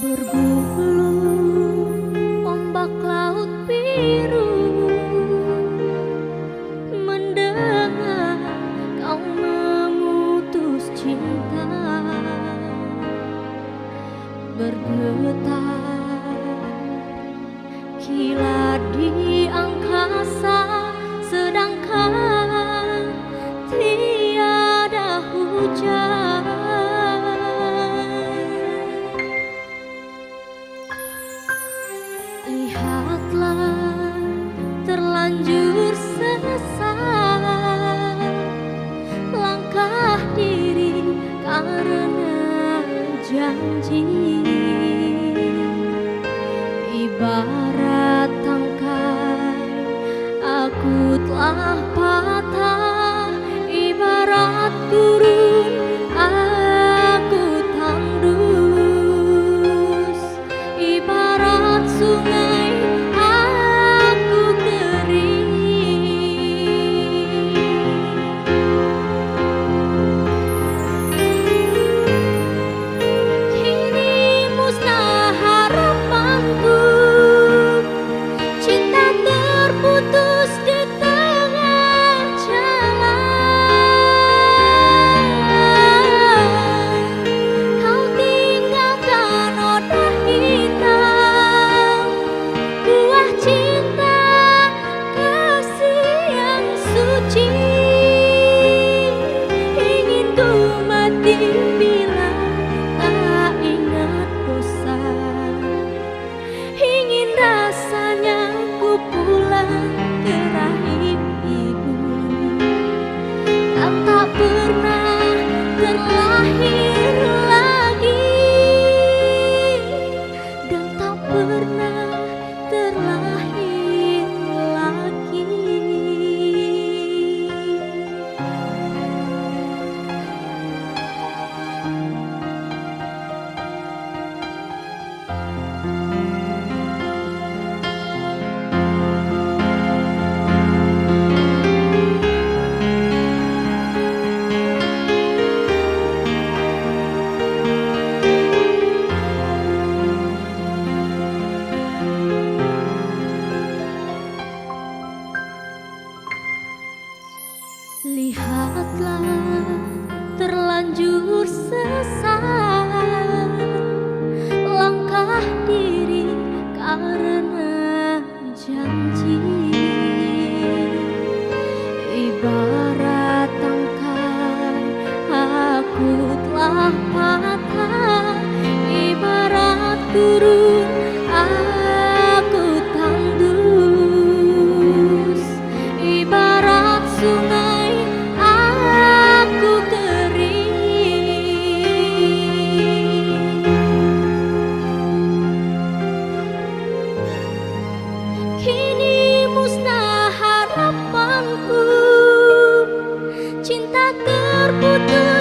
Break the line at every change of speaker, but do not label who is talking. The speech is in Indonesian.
Bergulung ombak laut biru, mendengar kau memutus cinta, bergetar kilat di angkasa, sedangkan tiada hujan. Lihatlah, terlanjur sesat langkah diri karena janji. Ibarat tangkai aku telah patah, ibarat gurun aku tandus, ibarat sungai aku kering. Kini musnah harapanku, cinta terputus di tengah jalan. Kau tinggalkan noda hitam, buah cinta kasih yang suci. Ingin ku mati bila tak ingat dosa, ingin rasanya ku pulang ke rahim ibu, dan tak pernah terlahir lagi, dan tak pernah terlahir lagi. Lihatlah, terlanjur sesat langkah diri karena janji. Ibarat tangkai aku telah patah, ibarat gurun aku tandus, ibarat sungai aku kering. Kini musnah harapanku, cinta terputus